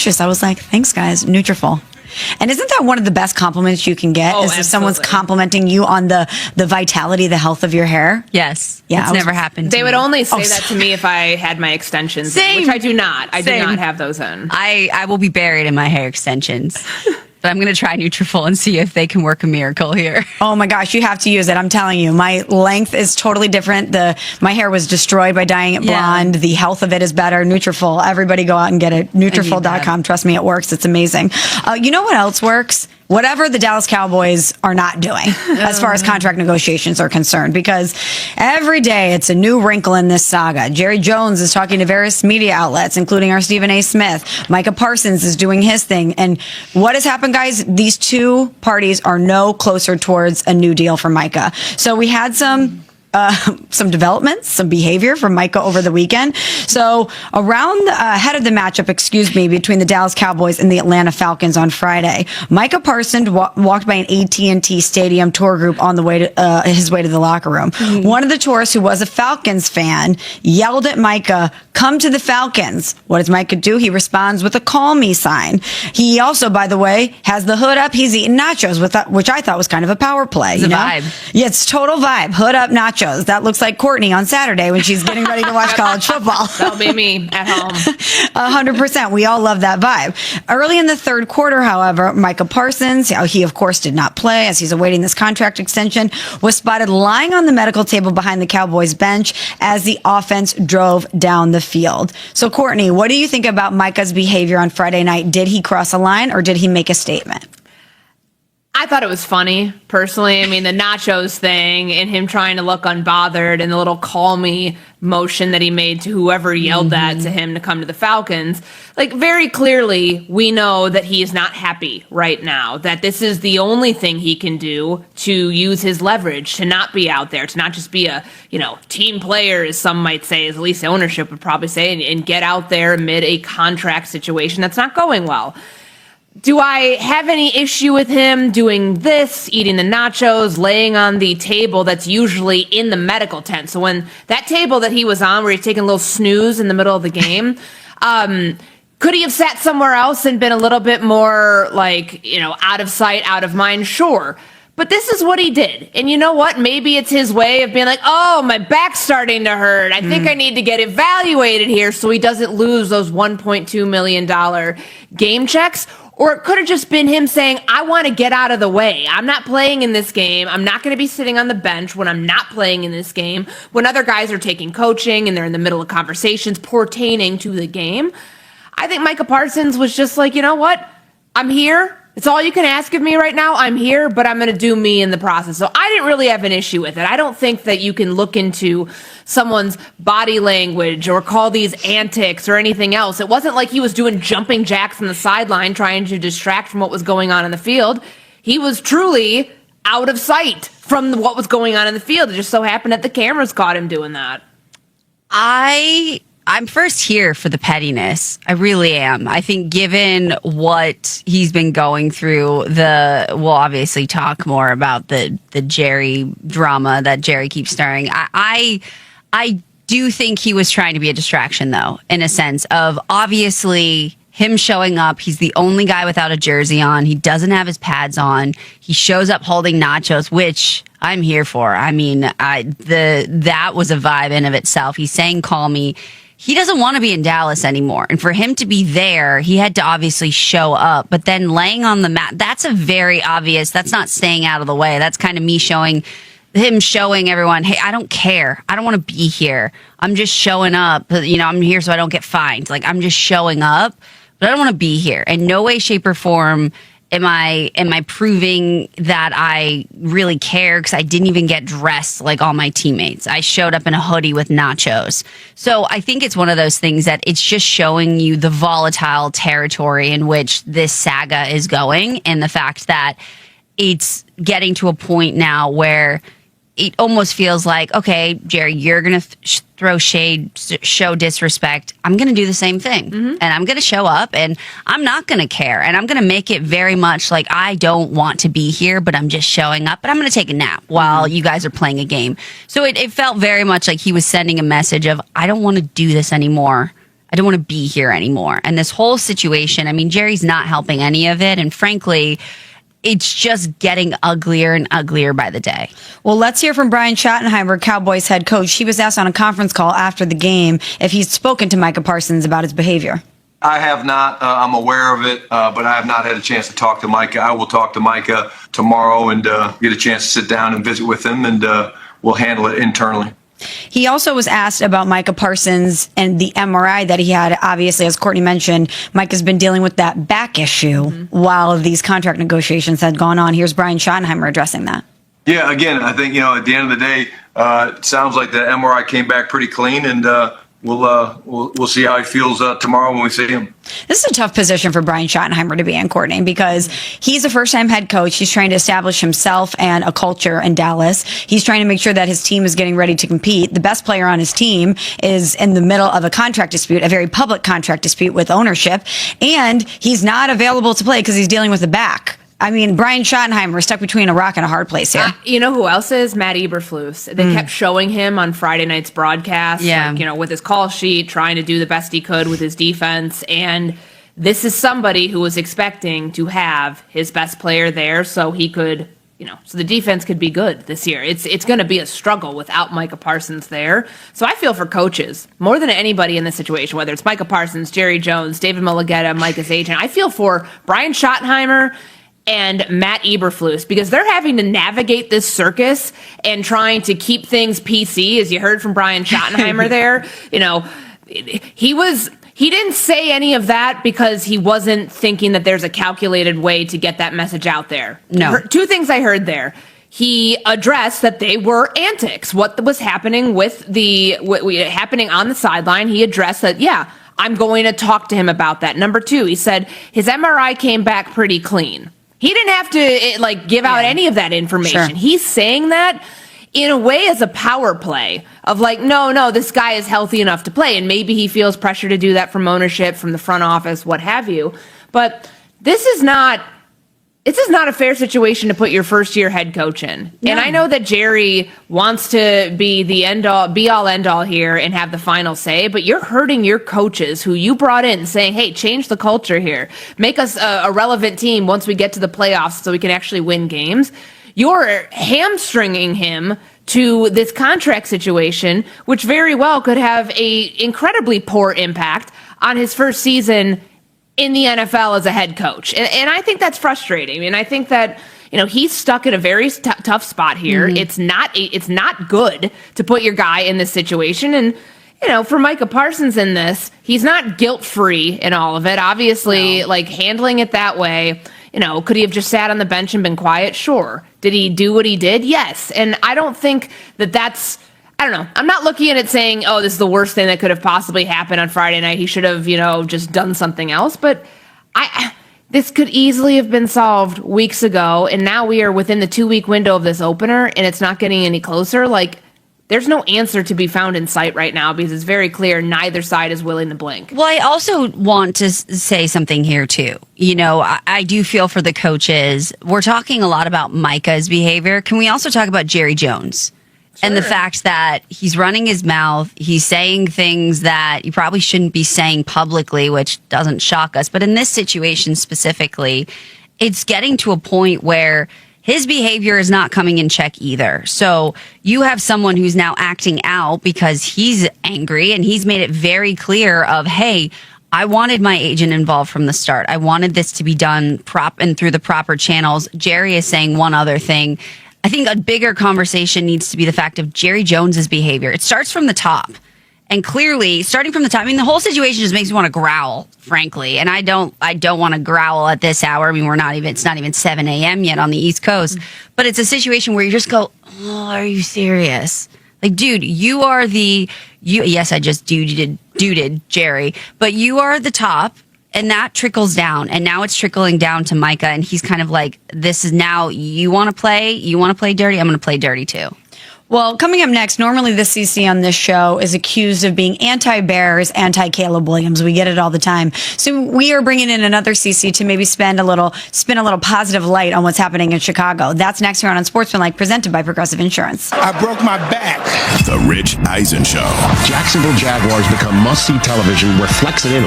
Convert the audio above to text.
delicious. I was like, thanks, guys. Nutrafol. And isn't that one of the best compliments you can get? Is if someone's complimenting you on the vitality, the health of your hair? Yes. Yeah. It's never happened to They me. would only say that to me if I had my extensions, Same. which I do not. I Same. do not have those in. I will be buried in my hair extensions. But I'm going to try Nutrafol and see if they can work a miracle here. Oh my gosh, you have to use it. I'm telling you, my length is totally different. My hair was destroyed by dyeing it blonde. The health of it is better. Nutrafol. Everybody go out and get it. Nutrafol.com. Trust me, it works. It's amazing. You know what else works? Whatever the Dallas Cowboys are not doing as far as contract negotiations are concerned, because every day it's a new wrinkle in this saga. Jerry Jones is talking to various media outlets, including our Stephen A. Smith. Micah Parsons is doing his thing. And what has happened, guys? These two parties are no closer towards a new deal for Micah. So we had some developments, some behavior from Micah over the weekend. So ahead of the matchup, between the Dallas Cowboys and the Atlanta Falcons on Friday, Micah Parsons walked by an AT&T Stadium tour group on the way to his way to the locker room. Mm-hmm. One of the tourists, who was a Falcons fan, yelled at Micah, "Come to the Falcons." What does Micah do? He responds with a "call me" sign. He also, by the way, has the hood up. He's eating nachos which I thought was kind of a power play. It's a vibe. Yeah, it's total vibe. Hood up nachos. That looks like Courtney on Saturday when she's getting ready to watch college football. That'll be me at home. 100%. We all love that vibe. Early in the third quarter, however, Micah Parsons, he of course did not play as he's awaiting this contract extension, was spotted lying on the medical table behind the Cowboys bench as the offense drove down the field. So, Courtney, what do you think about Micah's behavior on Friday night? Did he cross a line or did he make a statement? I thought it was funny, personally. I mean, the nachos thing and him trying to look unbothered and the little call me motion that he made to whoever yelled that to him to come to the Falcons. Like, very clearly, we know that he is not happy right now, that this is the only thing he can do to use his leverage, to not be out there, to not just be a, team player, as some might say, as at least ownership would probably say, and get out there amid a contract situation that's not going well. Do I have any issue with him doing this, eating the nachos, laying on the table that's usually in the medical tent? So when that table that he was on, where he's taking a little snooze in the middle of the game, could he have sat somewhere else and been a little bit more out of sight, out of mind? Sure. But this is what he did. And you know what? Maybe it's his way of being like, oh, my back's starting to hurt. I think I need to get evaluated here so he doesn't lose those $1.2 million game checks. Or it could have just been him saying, I want to get out of the way. I'm not playing in this game. I'm not going to be sitting on the bench when I'm not playing in this game, when other guys are taking coaching and they're in the middle of conversations pertaining to the game. I think Micah Parsons was just like, you know what? I'm here. It's all you can ask of me right now. I'm here, but I'm going to do me in the process. So I didn't really have an issue with it. I don't think that you can look into someone's body language or call these antics or anything else. It wasn't like he was doing jumping jacks on the sideline trying to distract from what was going on in the field. He was truly out of sight from what was going on in the field. It just so happened that the cameras caught him doing that. I'm first here for the pettiness. I really am. I think given what he's been going through, we'll obviously talk more about the Jerry drama that Jerry keeps stirring. I do think he was trying to be a distraction, though, in a sense of obviously him showing up. He's the only guy without a jersey on. He doesn't have his pads on. He shows up holding nachos, which I'm here for. I mean, that was a vibe in of itself. He's saying, call me. He doesn't want to be in Dallas anymore. And for him to be there, he had to obviously show up. But then laying on the mat, that's a very obvious, that's not staying out of the way. That's kind of me showing everyone, hey, I don't care. I don't want to be here. I'm just showing up. I'm here so I don't get fined. Like, I'm just showing up, but I don't want to be here. In no way, shape, or form am I proving that I really care, because I didn't even get dressed like all my teammates. I showed up in a hoodie with nachos. So I think it's one of those things that it's just showing you the volatile territory in which this saga is going, and the fact that it's getting to a point now where it almost feels like, okay, Jerry, you're going to throw shade, show disrespect. I'm going to do the same thing. Mm-hmm. And I'm going to show up, and I'm not going to care. And I'm going to make it very much like I don't want to be here, but I'm just showing up. But I'm going to take a nap while you guys are playing a game. So it felt very much like he was sending a message of, I don't want to do this anymore. I don't want to be here anymore. And this whole situation, I mean, Jerry's not helping any of it. And frankly, it's just getting uglier and uglier by the day. Well, let's hear from Brian Schottenheimer, Cowboys head coach. He was asked on a conference call after the game if he's spoken to Micah Parsons about his behavior. I have not. I'm aware of it, but I have not had a chance to talk to Micah. I will talk to Micah tomorrow and get a chance to sit down and visit with him, and we'll handle it internally. He also was asked about Micah Parsons and the MRI that he had. Obviously, as Courtney mentioned, Micah's been dealing with that back issue while these contract negotiations had gone on. Here's Brian Schottenheimer addressing that. Yeah, again, I think, at the end of the day, it sounds like the MRI came back pretty clean, and we'll see how he feels tomorrow when we see him. This is a tough position for Brian Schottenheimer to be in, Courtney, because he's a first-time head coach. He's trying to establish himself and a culture in Dallas. He's trying to make sure that his team is getting ready to compete. The best player on his team is in the middle of a contract dispute, a very public contract dispute with ownership, and he's not available to play because he's dealing with the back. I mean, Brian Schottenheimer is stuck between a rock and a hard place here. You know who else is? Matt Eberflus. They kept showing him on Friday night's broadcast, with his call sheet, trying to do the best he could with his defense. And this is somebody who was expecting to have his best player there so he could, so the defense could be good this year. It's going to be a struggle without Micah Parsons there. So I feel for coaches more than anybody in this situation, whether it's Micah Parsons, Jerry Jones, David Mulligetta, Micah's agent. I feel for Brian Schottenheimer and Matt Eberflus, because they're having to navigate this circus and trying to keep things PC, as you heard from Brian Schottenheimer there. He didn't say any of that because he wasn't thinking that there's a calculated way to get that message out there. No. Two things I heard there. He addressed that they were antics. What was happening with happening on the sideline, he addressed that, I'm going to talk to him about that. Number two, he said his MRI came back pretty clean. He didn't have to give out any of that information. Sure. He's saying that in a way as a power play of no, this guy is healthy enough to play. And maybe he feels pressure to do that from ownership, from the front office, what have you. But this is not a fair situation to put your first-year head coach in. No. And I know that Jerry wants to be the be-all, end-all here and have the final say, but you're hurting your coaches who you brought in saying, hey, change the culture here. Make us a relevant team once we get to the playoffs so we can actually win games. You're hamstringing him to this contract situation, which very well could have a incredibly poor impact on his first season in the NFL as a head coach. And I think that's frustrating. I mean, I think that, he's stuck in a very tough spot here. Mm-hmm. It's not good to put your guy in this situation. And, for Micah Parsons in this, he's not guilt-free in all of it. Obviously, handling it that way, could he have just sat on the bench and been quiet? Sure. Did he do what he did? Yes. And I don't think that's, I don't know. I'm not looking at it saying, oh, this is the worst thing that could have possibly happened on Friday night. He should have, just done something else. But this could easily have been solved weeks ago. And now we are within the 2-week window of this opener and it's not getting any closer. There's no answer to be found in sight right now because it's very clear neither side is willing to blink. Well, I also want to say something here, too. I do feel for the coaches. We're talking a lot about Micah's behavior. Can we also talk about Jerry Jones? Sure. And the fact that he's running his mouth, he's saying things that you probably shouldn't be saying publicly, which doesn't shock us. But in this situation specifically, it's getting to a point where his behavior is not coming in check either. So you have someone who's now acting out because he's angry and he's made it very clear of, hey, I wanted my agent involved from the start. I wanted this to be done and through the proper channels. Jerry is saying one other thing. I think a bigger conversation needs to be the fact of Jerry Jones's behavior. It starts from the top. And clearly, starting from the top, the whole situation just makes me want to growl, frankly. And I don't want to growl at this hour. It's not even 7 a.m. yet on the East Coast. Mm-hmm. But it's a situation where you just go, oh, are you serious? Dude, you are yes, I just duded Jerry, but you are the top. And that trickles down, and now it's trickling down to Micah, and he's kind of this is now, you want to play dirty, I'm going to play dirty too. Well, coming up next, normally the CC on this show is accused of being anti-Bears, anti-Caleb Williams. We get it all the time. So we are bringing in another CC to maybe spin a little positive light on what's happening in Chicago. That's next here on Unsportsmanlike, presented by Progressive Insurance. I broke my back. The Rich Eisen Show. Jacksonville Jaguars become must-see television. We're flexing in.